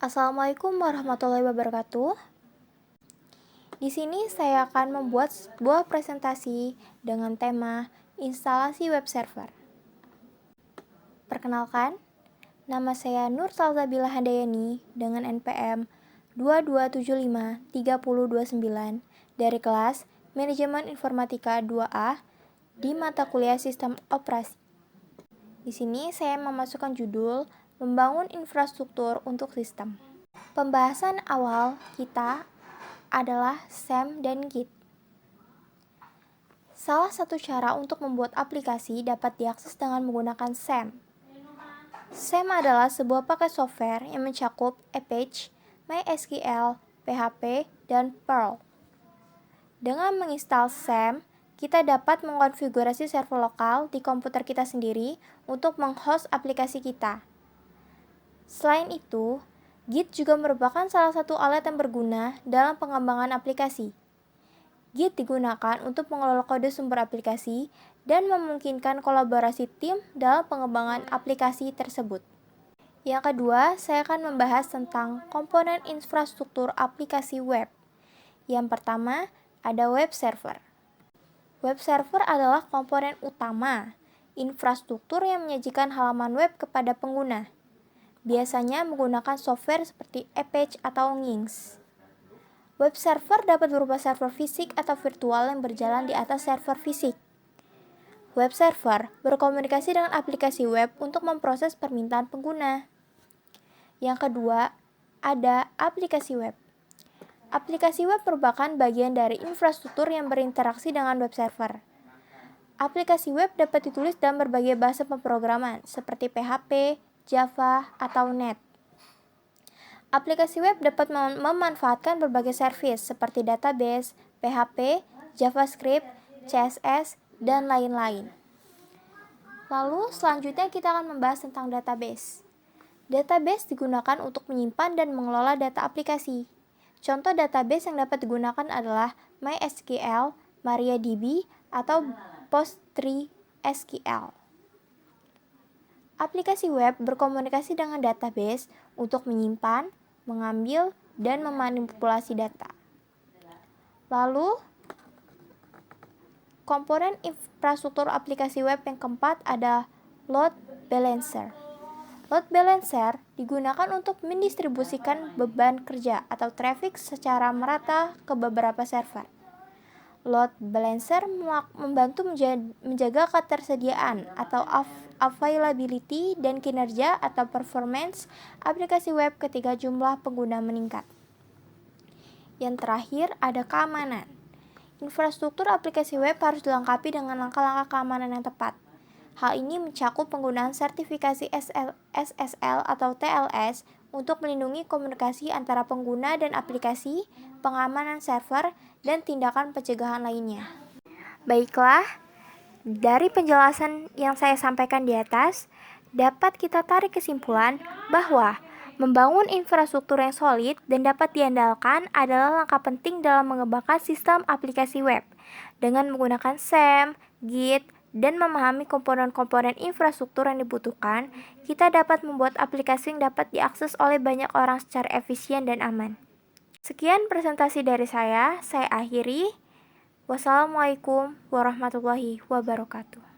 Assalamualaikum warahmatullahi wabarakatuh. Di sini saya akan membuat sebuah presentasi dengan tema instalasi web server. Perkenalkan, nama saya Nur Salsabila Handayani dengan NPM 22753029 dari kelas Manajemen Informatika 2A di mata kuliah Sistem Operasi. Di sini saya memasukkan judul Membangun infrastruktur untuk sistem. Pembahasan awal kita adalah SAM dan Git. Salah satu cara untuk membuat aplikasi dapat diakses dengan menggunakan SAM. SAM adalah sebuah paket software yang mencakup Apache, MySQL, PHP, dan Perl. Dengan menginstal SAM, kita dapat mengkonfigurasi server lokal di komputer kita sendiri untuk menghost aplikasi kita. Selain itu, Git juga merupakan salah satu alat yang berguna dalam pengembangan aplikasi. Git digunakan untuk mengelola kode sumber aplikasi dan memungkinkan kolaborasi tim dalam pengembangan aplikasi tersebut. Yang kedua, saya akan membahas tentang komponen infrastruktur aplikasi web. Yang pertama, ada web server. Web server adalah komponen utama infrastruktur yang menyajikan halaman web kepada pengguna. Biasanya menggunakan software seperti Apache atau Nginx. Web server dapat berupa server fisik atau virtual yang berjalan di atas server fisik. Web server berkomunikasi dengan aplikasi web untuk memproses permintaan pengguna. Yang kedua, ada aplikasi web. Aplikasi web merupakan bagian dari infrastruktur yang berinteraksi dengan web server. Aplikasi web dapat ditulis dalam berbagai bahasa pemrograman seperti PHP, Java, atau Net. Aplikasi web dapat memanfaatkan berbagai service seperti database, PHP, JavaScript, CSS, dan lain-lain. Lalu selanjutnya kita akan membahas tentang database. Database digunakan untuk menyimpan dan mengelola data aplikasi. Contoh database yang dapat digunakan adalah MySQL, MariaDB, atau PostgreSQL. Aplikasi web berkomunikasi dengan database untuk menyimpan, mengambil, dan memanipulasi data. Lalu, komponen infrastruktur aplikasi web yang keempat ada load balancer. Load balancer digunakan untuk mendistribusikan beban kerja atau traffic secara merata ke beberapa server. Load balancer membantu menjaga ketersediaan atau availability dan kinerja atau performance aplikasi web ketika jumlah pengguna meningkat. Yang terakhir ada keamanan. Infrastruktur aplikasi web harus dilengkapi dengan langkah-langkah keamanan yang tepat. Hal ini mencakup penggunaan sertifikasi SSL atau TLS untuk melindungi komunikasi antara pengguna dan aplikasi, pengamanan server, dan tindakan pencegahan lainnya. Baiklah, dari penjelasan yang saya sampaikan di atas, dapat kita tarik kesimpulan bahwa membangun infrastruktur yang solid dan dapat diandalkan adalah langkah penting dalam mengembangkan sistem aplikasi web. Dengan menggunakan SAM, Git, dan memahami komponen-komponen infrastruktur yang dibutuhkan, kita dapat membuat aplikasi yang dapat diakses oleh banyak orang secara efisien dan aman. Sekian presentasi dari saya akhiri. Wassalamualaikum warahmatullahi wabarakatuh.